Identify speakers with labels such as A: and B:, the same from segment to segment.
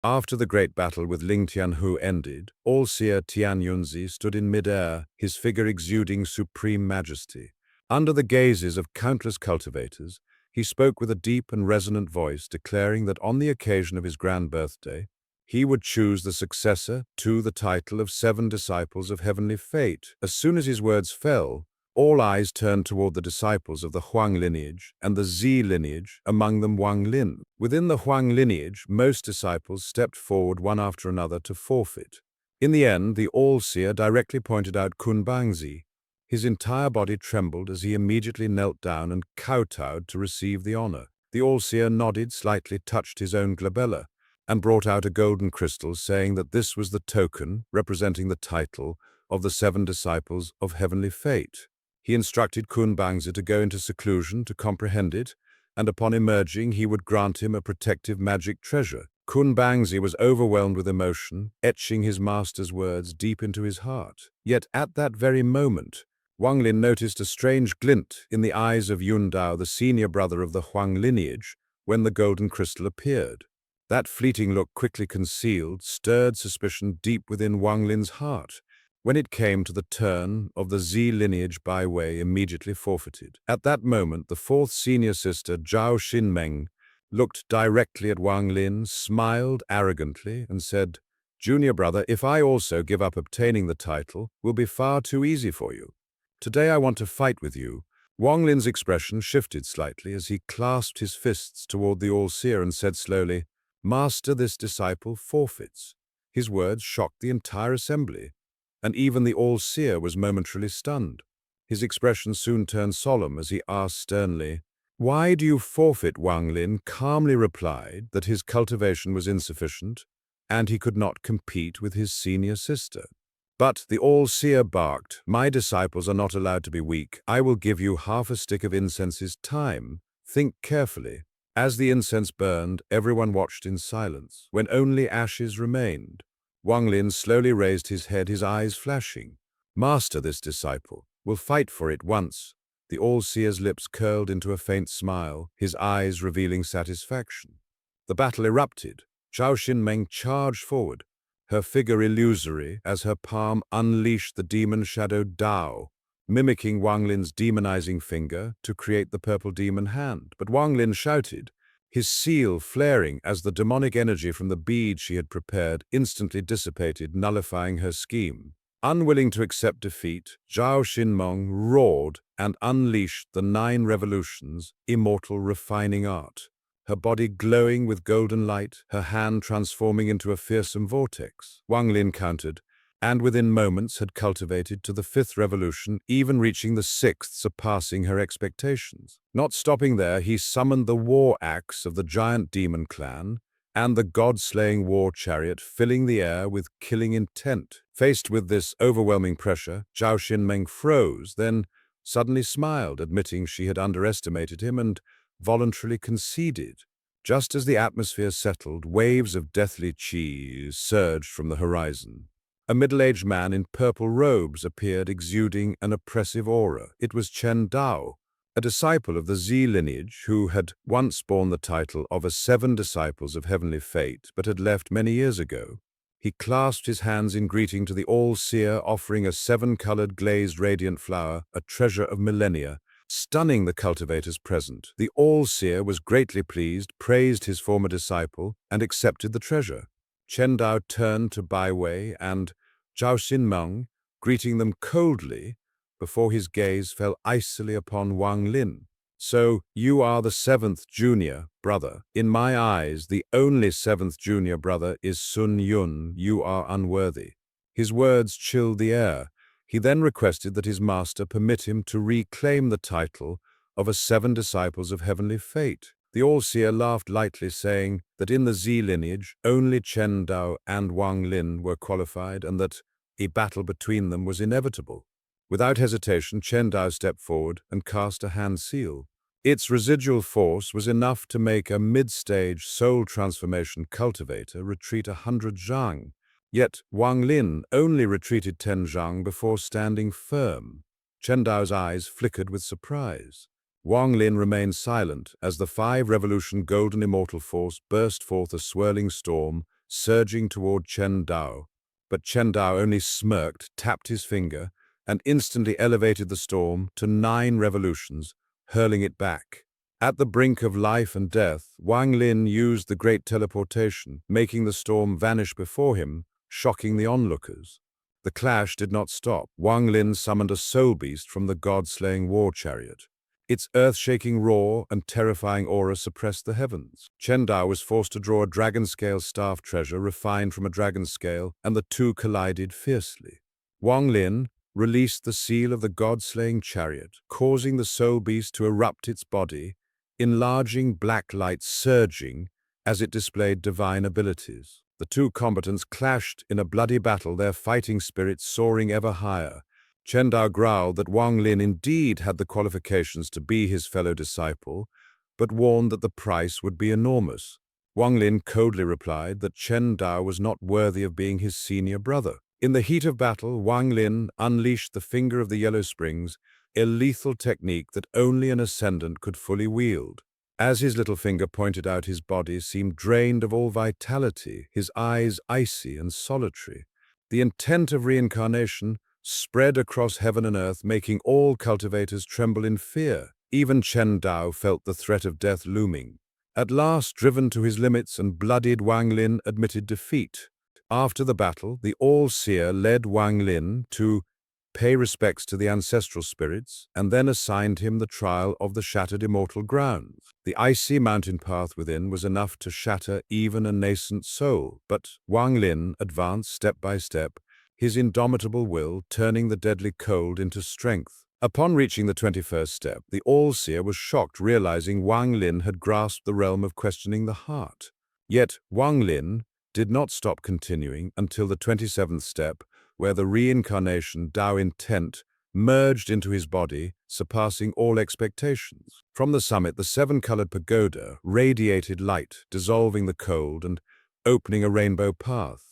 A: After the great battle with Ling Tianhu ended, all-seer Tian Yunzi stood in mid-air, his figure exuding supreme majesty. Under the gazes of countless cultivators, he spoke with a deep and resonant voice, declaring that on the occasion of his grand birthday, he would choose the successor to the title of 7 Disciples of Heavenly Fate. As soon as his words fell, all eyes turned toward the disciples of the Huang lineage and the Zi lineage, among them Wang Lin. Within the Huang lineage, most disciples stepped forward one after another to forfeit. In the end, the all-seer directly pointed out Kun Bangzi. His entire body trembled as he immediately knelt down and kowtowed to receive the honor. The all-seer nodded, slightly touched his own glabella, and brought out a golden crystal, saying that this was the token representing the title of the 7 Disciples of Heavenly Fate. He instructed Kun Bangzi to go into seclusion to comprehend it, and upon emerging he would grant him a protective magic treasure. Kun Bangzi was overwhelmed with emotion, etching his master's words deep into his heart. Yet at that very moment, Wang Lin noticed a strange glint in the eyes of Yun Dao, the senior brother of the Huang lineage, when the golden crystal appeared. That fleeting look, quickly concealed, stirred suspicion deep within Wang Lin's heart. When it came to the turn of the Zi lineage, Bai Wei immediately forfeited. At that moment, the 4th senior sister, Zhao Xinmeng, looked directly at Wang Lin, smiled arrogantly, and said, "Junior brother, if I also give up obtaining the title, will be far too easy for you. Today I want to fight with you." Wang Lin's expression shifted slightly as he clasped his fists toward the all-seer and said slowly, "Master, this disciple forfeits." His words shocked the entire assembly, and even the all-seer was momentarily stunned. His expression soon turned solemn as he asked sternly, "Why do you forfeit?" Wang Lin calmly replied that his cultivation was insufficient, and he could not compete with his senior sister. But the all-seer barked, "My disciples are not allowed to be weak. I will give you half a stick of incense's time. Think carefully." As the incense burned, everyone watched in silence. When only ashes remained, Wang Lin slowly raised his head, his eyes flashing. "Master, this disciple will fight for it once." The all-seer's lips curled into a faint smile, his eyes revealing satisfaction. The battle erupted. Zhao Xinmeng charged forward, her figure illusory as her palm unleashed the demon shadow Dao, mimicking Wang Lin's demonizing finger to create the purple demon hand. But Wang Lin shouted, his seal flaring as the demonic energy from the bead she had prepared instantly dissipated, nullifying her scheme. Unwilling to accept defeat, Zhao Xinmeng roared and unleashed the 9 revolutions, immortal refining art. Her body glowing with golden light, her hand transforming into a fearsome vortex. Wang Lin countered, and within moments had cultivated to the 5th revolution, even reaching the 6th, surpassing her expectations. Not stopping there, he summoned the war axe of the giant demon clan and the god-slaying war chariot, filling the air with killing intent. Faced with this overwhelming pressure, Zhao Xinmeng froze, then suddenly smiled, admitting she had underestimated him and voluntarily conceded. Just as the atmosphere settled, waves of deathly qi surged from the horizon. A middle-aged man in purple robes appeared, exuding an oppressive aura. It was Chen Dao, a disciple of the Zi lineage who had once borne the title of a 7 Disciples of Heavenly Fate, but had left many years ago. He clasped his hands in greeting to the all-seer, offering a 7-colored glazed radiant flower, a treasure of millennia, stunning the cultivators present. The all-seer was greatly pleased, praised his former disciple, and accepted the treasure. Chen Dao turned to Bai Wei and Zhao Xinmeng, greeting them coldly, before his gaze fell icily upon Wang Lin. "So, you are the 7th junior brother. In my eyes, the only 7th junior brother is Sun Yun. You are unworthy." His words chilled the air. He then requested that his master permit him to reclaim the title of a 7 Disciples of Heavenly Fate. The all-seer laughed lightly, saying that in the Zi lineage, only Chen Dao and Wang Lin were qualified and that a battle between them was inevitable. Without hesitation, Chen Dao stepped forward and cast a hand seal. Its residual force was enough to make a mid-stage soul transformation cultivator retreat 100 zhang. Yet Wang Lin only retreated 10 zhang before standing firm. Chen Dao's eyes flickered with surprise. Wang Lin remained silent as the 5 revolution golden immortal force burst forth a swirling storm, surging toward Chen Dao. But Chen Dao only smirked, tapped his finger, and instantly elevated the storm to 9 revolutions, hurling it back. At the brink of life and death, Wang Lin used the great teleportation, making the storm vanish before him, shocking the onlookers. The clash did not stop. Wang Lin summoned a soul beast from the god-slaying war chariot. Its earth-shaking roar and terrifying aura suppressed the heavens. Chen Dao was forced to draw a dragon-scale staff treasure refined from a dragon scale, and the two collided fiercely. Wang Lin released the seal of the god-slaying chariot, causing the soul beast to erupt its body, enlarging black light surging as it displayed divine abilities. The two combatants clashed in a bloody battle, their fighting spirits soaring ever higher. Chen Dao growled that Wang Lin indeed had the qualifications to be his fellow disciple, but warned that the price would be enormous. Wang Lin coldly replied that Chen Dao was not worthy of being his senior brother. In the heat of battle, Wang Lin unleashed the Finger of the Yellow Springs, a lethal technique that only an ascendant could fully wield. As his little finger pointed out, his body seemed drained of all vitality, his eyes icy and solitary. The intent of reincarnation spread across heaven and earth, making all cultivators tremble in fear. Even Chen Dao felt the threat of death looming. At last, driven to his limits and bloodied, Wang Lin admitted defeat. After the battle, the All-Seer led Wang Lin to pay respects to the ancestral spirits, and then assigned him the trial of the shattered immortal grounds. The icy mountain path within was enough to shatter even a nascent soul, but Wang Lin advanced step by step, his indomitable will turning the deadly cold into strength. Upon reaching the 21st step, the All-Seer was shocked, realizing Wang Lin had grasped the realm of questioning the heart. Yet Wang Lin did not stop continuing until the 27th step, where the reincarnation Dao intent merged into his body, surpassing all expectations. From the summit, the 7-colored pagoda radiated light, dissolving the cold and opening a rainbow path.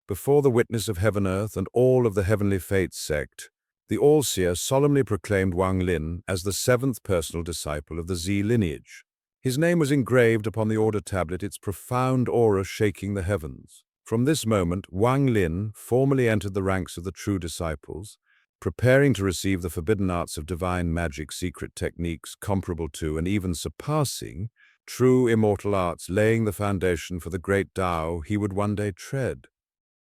A: Before the witness of heaven, earth, and all of the heavenly fates sect, the All-Seer solemnly proclaimed Wang Lin as the 7th personal disciple of the Z lineage. His name was engraved upon the order tablet, its profound aura shaking the heavens. From this moment, Wang Lin formally entered the ranks of the true disciples, preparing to receive the forbidden arts of divine magic, secret techniques comparable to and even surpassing true immortal arts, laying the foundation for the great Tao he would one day tread.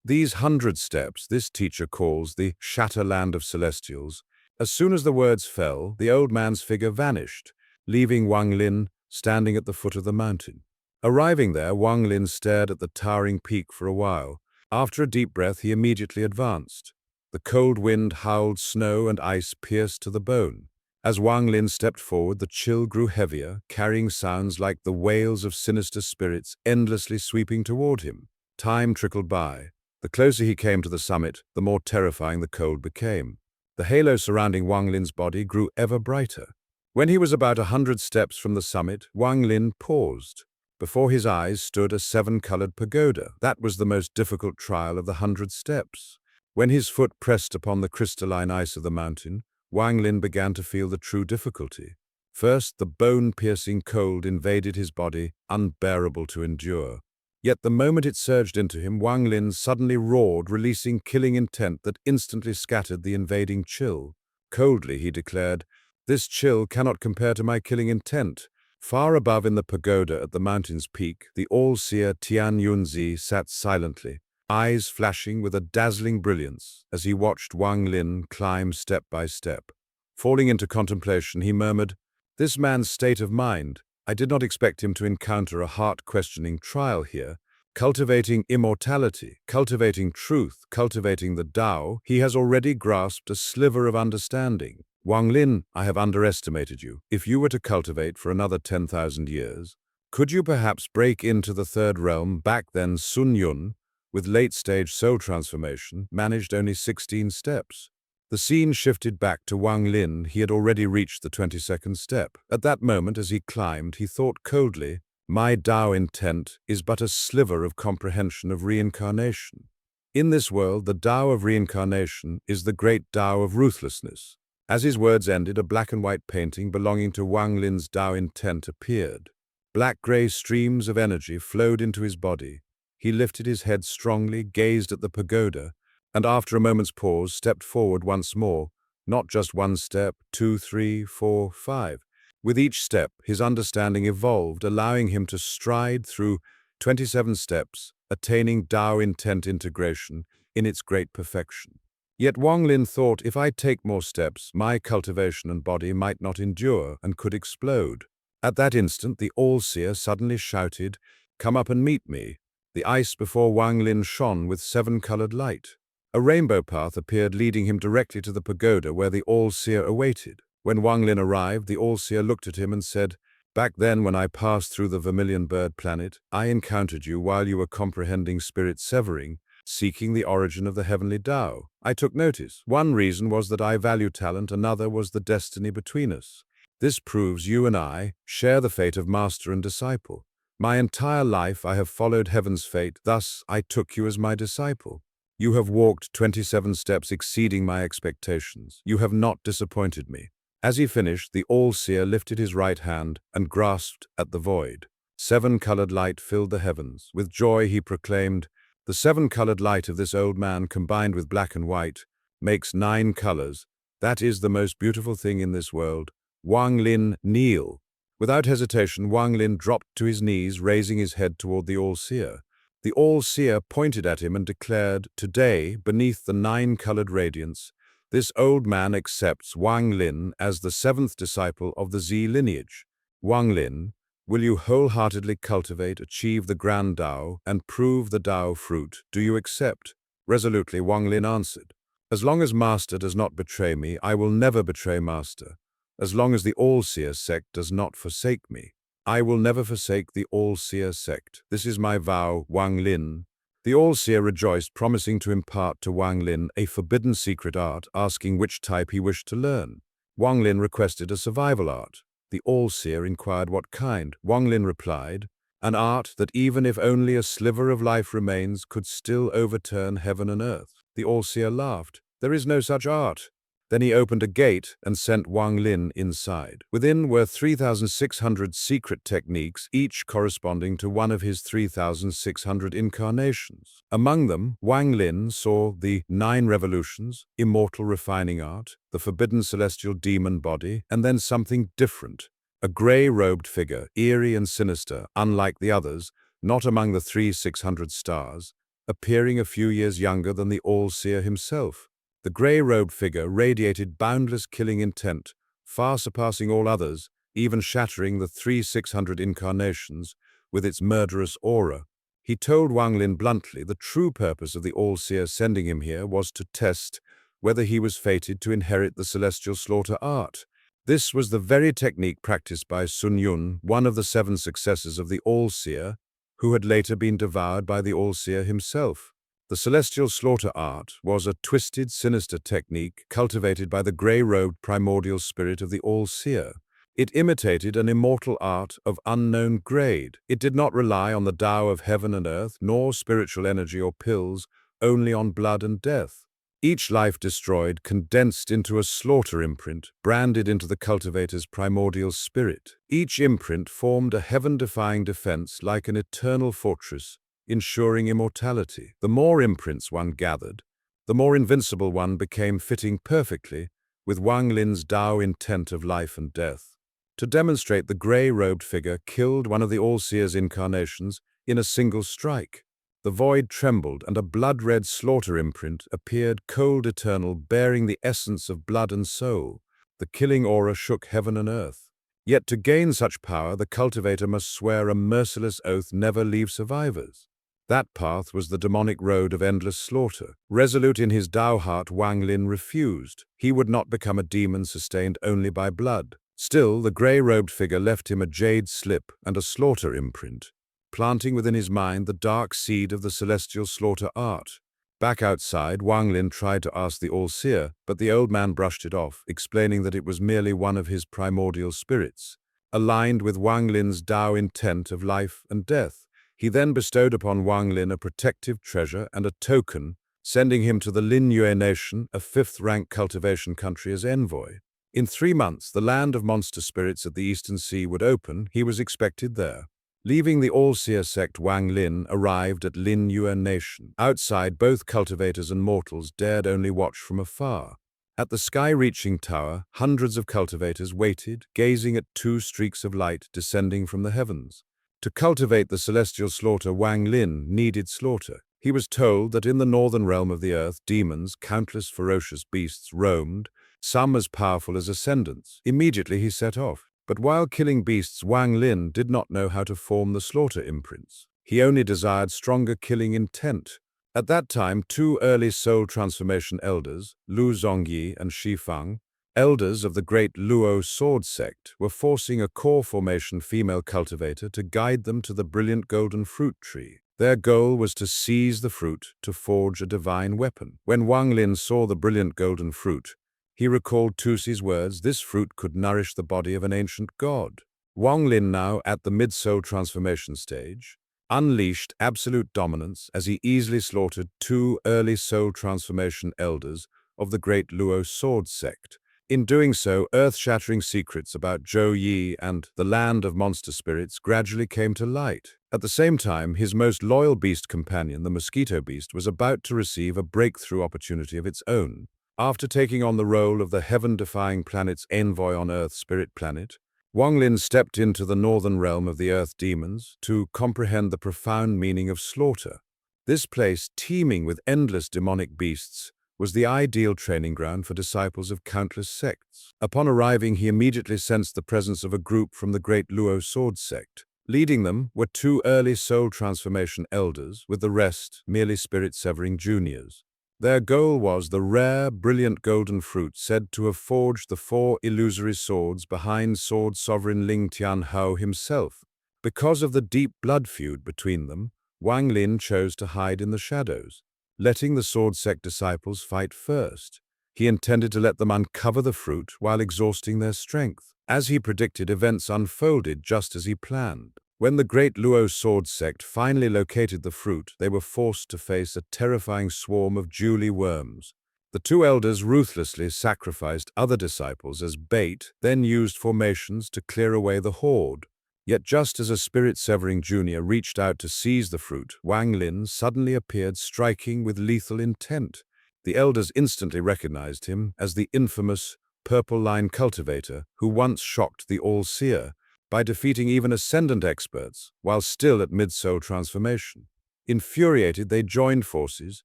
A: These 100 steps this teacher calls the Shatterland of Celestials. As soon as the words fell, the old man's figure vanished, leaving Wang Lin standing at the foot of the mountain. Arriving there, Wang Lin stared at the towering peak for a while. After a deep breath, he immediately advanced. The cold wind howled, snow and ice pierced to the bone. As Wang Lin stepped forward, the chill grew heavier, carrying sounds like the wails of sinister spirits endlessly sweeping toward him. Time trickled by. The closer he came to the summit, the more terrifying the cold became. The halo surrounding Wang Lin's body grew ever brighter. When he was about 100 steps from the summit, Wang Lin paused. Before his eyes stood a 7-colored pagoda. That was the most difficult trial of the 100 steps. When his foot pressed upon the crystalline ice of the mountain, Wang Lin began to feel the true difficulty. First, the bone-piercing cold invaded his body, unbearable to endure. Yet the moment it surged into him, Wang Lin suddenly roared, releasing killing intent that instantly scattered the invading chill. Coldly, he declared, "This chill cannot compare to my killing intent." Far above in the pagoda at the mountain's peak, the all-seer Tian Yunzi sat silently, eyes flashing with a dazzling brilliance as he watched Wang Lin climb step by step. Falling into contemplation, he murmured, "This man's state of mind, I did not expect him to encounter a heart-questioning trial here. Cultivating immortality, cultivating truth, cultivating the Tao, he has already grasped a sliver of understanding. Wang Lin, I have underestimated you. If you were to cultivate for another 10,000 years, could you perhaps break into the third realm?" Back then, Sun Yun, with late-stage soul transformation, managed only 16 steps. The scene shifted back to Wang Lin. He had already reached the 22nd step. At that moment, as he climbed, he thought coldly, "My Tao intent is but a sliver of comprehension of reincarnation. In this world, the Tao of reincarnation is the great Tao of ruthlessness." As his words ended, a black and white painting belonging to Wang Lin's Tao intent appeared. Black-gray streams of energy flowed into his body, He lifted his head strongly, gazed at the pagoda, and after a moment's pause, stepped forward once more, not just one step, 2, 3, 4, 5. With each step, his understanding evolved, allowing him to stride through 27 steps, attaining Tao intent integration in its great perfection. Yet Wang Lin thought, if I take more steps, my cultivation and body might not endure and could explode. At that instant, the All-Seer suddenly shouted, "Come up and meet me." The ice before Wang Lin shone with 7-colored light. A rainbow path appeared, leading him directly to the pagoda where the All-Seer awaited. When Wang Lin arrived, the All-Seer looked at him and said, "Back then, when I passed through the Vermilion Bird planet, I encountered you while you were comprehending spirit severing, seeking the origin of the heavenly Tao. I took notice. One reason was that I value talent, another was the destiny between us. This proves you and I share the fate of master and disciple. My entire life I have followed heaven's fate, thus I took you as my disciple. You have walked 27 steps exceeding my expectations. You have not disappointed me." As he finished, the All-Seer lifted his right hand and grasped at the void. 7-colored light filled the heavens. With joy he proclaimed, "The 7-colored light of this old man combined with black and white makes 9 colors. That is the most beautiful thing in this world. Wang Lin, kneel." Without hesitation, Wang Lin dropped to his knees, raising his head toward the All-Seer. The All-Seer pointed at him and declared, "Today, beneath the 9-colored radiance, this old man accepts Wang Lin as the 7th disciple of the Z lineage. Wang Lin, will you wholeheartedly cultivate, achieve the grand Tao, and prove the Tao fruit? Do you accept?" Resolutely, Wang Lin answered, "As long as Master does not betray me, I will never betray Master. As long as the All-Seer sect does not forsake me, I will never forsake the All-Seer sect. This is my vow, Wang Lin." The All-Seer rejoiced, promising to impart to Wang Lin a forbidden secret art, asking which type he wished to learn. Wang Lin requested a survival art. The All-Seer inquired what kind. Wang Lin replied, "An art that even if only a sliver of life remains, could still overturn heaven and earth." The All-Seer laughed. "There is no such art." Then he opened a gate and sent Wang Lin inside. Within were 3,600 secret techniques, each corresponding to one of his 3,600 incarnations. Among them, Wang Lin saw the 9 revolutions, immortal refining art, the forbidden celestial demon body, and then something different. A gray-robed figure, eerie and sinister, unlike the others, not among the 3,600 stars, appearing a few years younger than the All-Seer himself. The gray-robed figure radiated boundless killing intent, far surpassing all others, even shattering the 3,600 incarnations with its murderous aura. He told Wang Lin bluntly the true purpose of the All-Seer sending him here was to test whether he was fated to inherit the celestial slaughter art. This was the very technique practiced by Sun Yun, one of the 7 successors of the All-Seer, who had later been devoured by the All-Seer himself. The celestial slaughter art was a twisted, sinister technique cultivated by the gray-robed primordial spirit of the All-Seer. It imitated an immortal art of unknown grade. It did not rely on the Tao of heaven and earth, nor spiritual energy or pills, only on blood and death. Each life destroyed condensed into a slaughter imprint, branded into the cultivator's primordial spirit. Each imprint formed a heaven-defying defense like an eternal fortress, ensuring immortality. The more imprints one gathered, the more invincible one became, fitting perfectly with Wang Lin's Tao intent of life and death. To demonstrate, the gray-robed figure killed one of the All-Seer's incarnations in a single strike. The void trembled, and a blood-red slaughter imprint appeared, cold eternal, bearing the essence of blood and soul. The killing aura shook heaven and earth. Yet to gain such power, the cultivator must swear a merciless oath never leave survivors. That path was the demonic road of endless slaughter. Resolute in his Tao heart, Wang Lin refused. He would not become a demon sustained only by blood. Still, the gray-robed figure left him a jade slip and a slaughter imprint, planting within his mind the dark seed of the celestial slaughter art. Back outside, Wang Lin tried to ask the All-Seer, but the old man brushed it off, explaining that it was merely one of his primordial spirits, aligned with Wang Lin's Tao intent of life and death. He then bestowed upon Wang Lin a protective treasure and a token, sending him to the Lin Yue Nation, a 5th-rank cultivation country, as envoy. In 3 months, the land of monster spirits at the Eastern Sea would open. He was expected there. Leaving the all-seer sect, Wang Lin arrived at YOUKU Animation. Outside, both cultivators and mortals dared only watch from afar. At the sky-reaching tower, hundreds of cultivators waited, gazing at two streaks of light descending from the heavens. To cultivate the celestial slaughter, Wang Lin needed slaughter. He was told that in the northern realm of the earth, demons, countless ferocious beasts, roamed, some as powerful as ascendants. Immediately he set off. But while killing beasts, Wang Lin did not know how to form the slaughter imprints. He only desired stronger killing intent. At that time, two early soul transformation elders, Zhou Yi and Fang, elders of the great Luo sword sect, were forcing a core formation female cultivator to guide them to the brilliant golden fruit tree. Their goal was to seize the fruit to forge a divine weapon. When Wang Lin saw the brilliant golden fruit, he recalled Tusi's words, "This fruit could nourish the body of an ancient god." Wang Lin, now at the mid-soul transformation stage, unleashed absolute dominance as he easily slaughtered two early soul transformation elders of the great Luo sword sect. In doing so, earth-shattering secrets about Zhou Yi and the land of monster spirits gradually came to light. At the same time, his most loyal beast companion, the mosquito beast, was about to receive a breakthrough opportunity of its own. After taking on the role of the heaven-defying planet's envoy on Earth, Spirit Planet, Wang Lin stepped into the northern realm of the Earth demons to comprehend the profound meaning of slaughter. This place, teeming with endless demonic beasts, was the ideal training ground for disciples of countless sects. Upon arriving, he immediately sensed the presence of a group from the great Luo sword sect. Leading them were two early soul transformation elders, with the rest merely spirit-severing juniors. Their goal was the rare, brilliant golden fruit said to have forged the four illusory swords behind sword sovereign Ling Tianhou himself. Because of the deep blood feud between them, Wang Lin chose to hide in the shadows, letting the sword sect disciples fight first. He intended to let them uncover the fruit while exhausting their strength. As he predicted, events unfolded just as he planned. When the great Luo sword sect finally located the fruit, they were forced to face a terrifying swarm of Julie worms. The two elders ruthlessly sacrificed other disciples as bait, then used formations to clear away the horde. Yet just as a spirit-severing junior reached out to seize the fruit, Wang Lin suddenly appeared, striking with lethal intent. The elders instantly recognized him as the infamous Purple Line cultivator who once shocked the all-seer by defeating even ascendant experts while still at mid-soul transformation. Infuriated, they joined forces,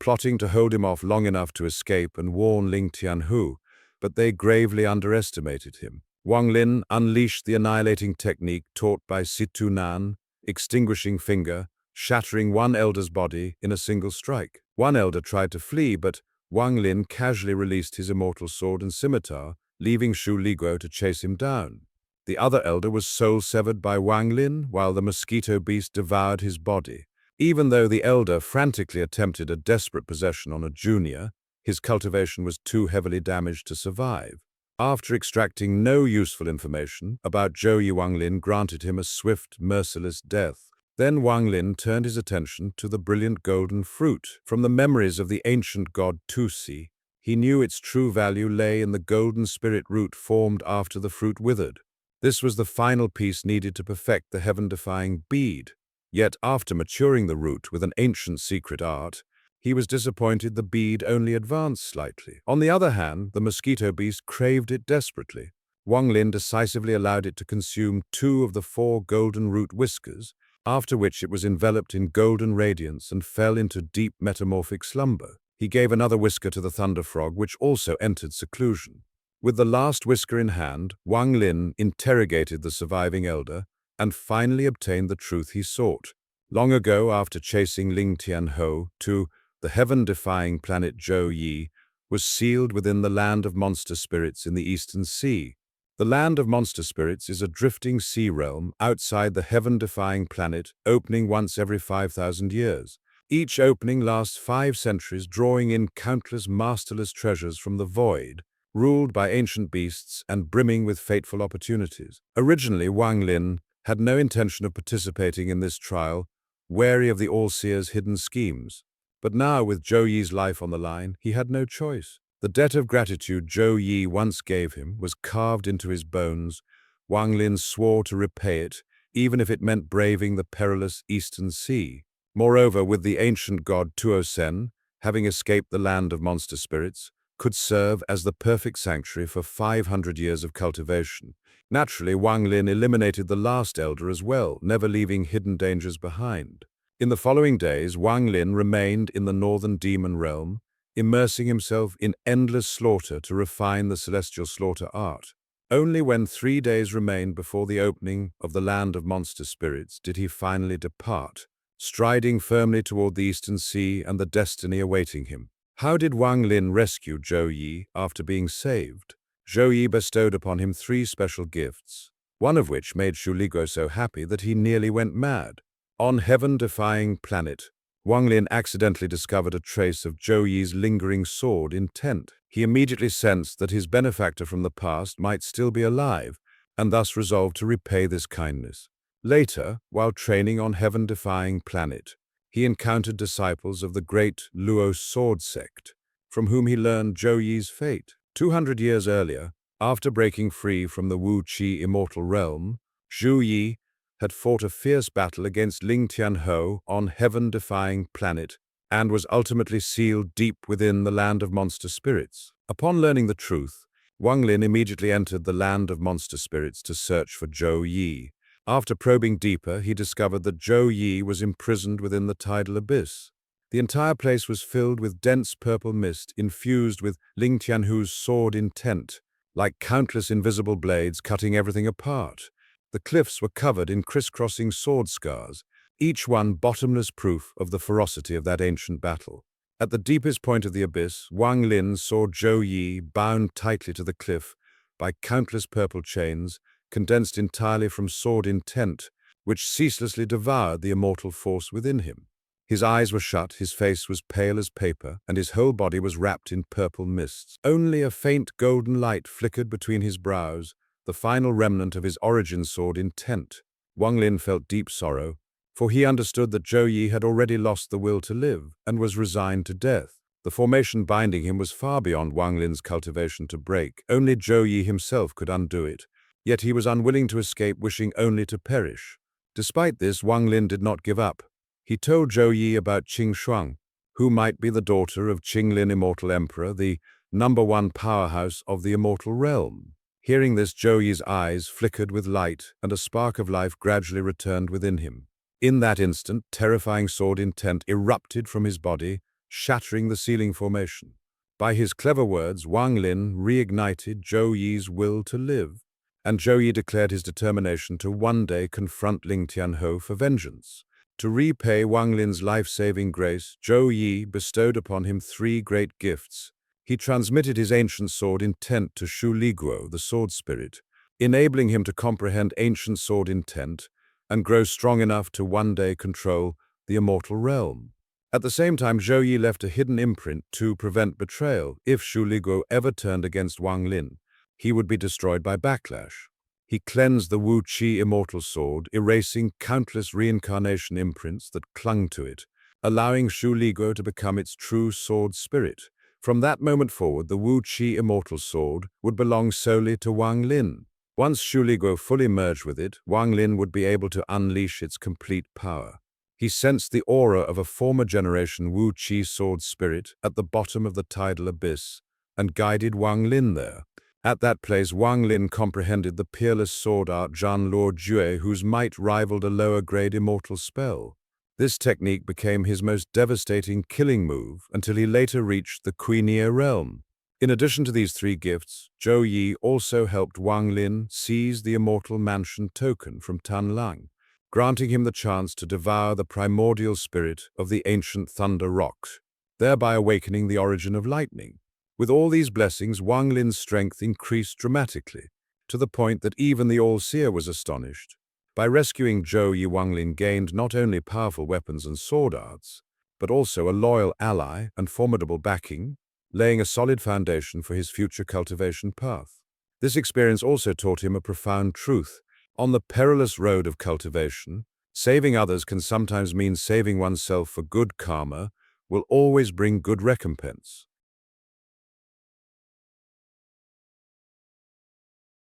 A: plotting to hold him off long enough to escape and warn Ling Tianhou, but they gravely underestimated him. Wang Lin unleashed the annihilating technique taught by Situ Nan, extinguishing finger, shattering one elder's body in a single strike. One elder tried to flee, but Wang Lin casually released his immortal sword and scimitar, leaving Shu Liguo to chase him down. The other elder was soul-severed by Wang Lin, while the mosquito beast devoured his body. Even though the elder frantically attempted a desperate possession on a junior, his cultivation was too heavily damaged to survive. After extracting no useful information about Zhou Yi, Wang Lin granted him a swift, merciless death. Then Wang Lin turned his attention to the brilliant golden fruit. From the memories of the ancient god Tusi, he knew its true value lay in the golden spirit root formed after the fruit withered. This was the final piece needed to perfect the heaven-defying bead. Yet after maturing the root with an ancient secret art, he was disappointed the bead only advanced slightly. On the other hand, the mosquito beast craved it desperately. Wang Lin decisively allowed it to consume two of the four golden root whiskers, after which it was enveloped in golden radiance and fell into deep metamorphic slumber. He gave another whisker to the thunder frog, which also entered seclusion. With the last whisker in hand, Wang Lin interrogated the surviving elder and finally obtained the truth he sought. Long ago, after chasing Ling Tianhou to the heaven-defying planet Zhou Yi, was sealed within the land of monster spirits in the Eastern Sea. The land of monster spirits is a drifting sea realm outside the heaven-defying planet, opening once every 5,000 years. Each opening lasts 5 centuries, drawing in countless masterless treasures from the void, ruled by ancient beasts and brimming with fateful opportunities. Originally, Wang Lin had no intention of participating in this trial, wary of the all-seer's hidden schemes. But now, with Zhou Yi's life on the line, he had no choice. The debt of gratitude Zhou Yi once gave him was carved into his bones. Wang Lin swore to repay it, even if it meant braving the perilous Eastern Sea. Moreover, with the ancient god Tuosen, having escaped the land of monster spirits, could serve as the perfect sanctuary for 500 years of cultivation. Naturally, Wang Lin eliminated the last elder as well, never leaving hidden dangers behind. In the following days, Wang Lin remained in the northern demon realm, immersing himself in endless slaughter to refine the celestial slaughter art. Only when 3 days remained before the opening of the land of monster spirits did he finally depart, striding firmly toward the Eastern Sea and the destiny awaiting him. How did Wang Lin rescue Zhou Yi after being saved? Zhou Yi bestowed upon him 3 special gifts, one of which made Xu Liguo so happy that he nearly went mad. On heaven-defying planet, Wang Lin accidentally discovered a trace of Zhou Yi's lingering sword intent. He immediately sensed that his benefactor from the past might still be alive, and thus resolved to repay this kindness. Later, while training on heaven-defying planet, he encountered disciples of the great Luo sword sect, from whom he learned Zhou Yi's fate. 200 years earlier, after breaking free from the WuXia Immortal realm, Zhou Yi had fought a fierce battle against Ling Tianhou on heaven-defying planet and was ultimately sealed deep within the land of monster spirits. Upon learning the truth, Wang Lin immediately entered the land of monster spirits to search for Zhou Yi. After probing deeper, he discovered that Zhou Yi was imprisoned within the tidal abyss. The entire place was filled with dense purple mist infused with Ling Tianhu's sword intent, like countless invisible blades cutting everything apart. The cliffs were covered in crisscrossing sword scars, each one bottomless proof of the ferocity of that ancient battle. At the deepest point of the abyss, Wang Lin saw Zhou Yi bound tightly to the cliff by countless purple chains, condensed entirely from sword intent, which ceaselessly devoured the immortal force within him. His eyes were shut, his face was pale as paper, and his whole body was wrapped in purple mists. Only a faint golden light flickered between his brows, the final remnant of his origin sword intent. Wang Lin felt deep sorrow, for he understood that Zhou Yi had already lost the will to live and was resigned to death. The formation binding him was far beyond Wang Lin's cultivation to break. Only Zhou Yi himself could undo it, yet he was unwilling to escape, wishing only to perish. Despite this, Wang Lin did not give up. He told Zhou Yi about Qing Shuang, who might be the daughter of Qing Lin Immortal Emperor, the #1 powerhouse of the immortal realm. Hearing this, Zhou Yi's eyes flickered with light, and a spark of life gradually returned within him. In that instant, terrifying sword intent erupted from his body, shattering the ceiling formation. By his clever words, Wang Lin reignited Zhou Yi's will to live, and Zhou Yi declared his determination to one day confront Ling Tianhou for vengeance. To repay Wang Lin's life-saving grace, Zhou Yi bestowed upon him 3 great gifts. He transmitted his ancient sword intent to Xu Liguo, the sword spirit, enabling him to comprehend ancient sword intent and grow strong enough to one day control the immortal realm. At the same time, Zhou Yi left a hidden imprint to prevent betrayal. If Xu Liguo ever turned against Wang Lin, he would be destroyed by backlash. He cleansed the WuXia Immortal Sword, erasing countless reincarnation imprints that clung to it, allowing Xu Liguo to become its true sword spirit. From that moment forward, the WuXia Immortal Sword would belong solely to Wang Lin. Once Xu Liguo fully merged with it, Wang Lin would be able to unleash its complete power. He sensed the aura of a former generation WuXia sword spirit at the bottom of the tidal abyss and guided Wang Lin there. At that place, Wang Lin comprehended the peerless sword art Zhan Luo Jue, whose might rivaled a lower-grade immortal spell. This technique became his most devastating killing move until he later reached the Queenia realm. In addition to these 3 gifts, Zhou Yi also helped Wang Lin seize the immortal mansion token from Tan Lang, granting him the chance to devour the primordial spirit of the ancient thunder rocks, thereby awakening the origin of lightning. With all these blessings, Wang Lin's strength increased dramatically, to the point that even the All-Seer was astonished. By rescuing Zhou Yi, Wang Lin gained not only powerful weapons and sword arts, but also a loyal ally and formidable backing, laying a solid foundation for his future cultivation path. This experience also taught him a profound truth. On the perilous road of cultivation, saving others can sometimes mean saving oneself, for good karma will always bring good recompense.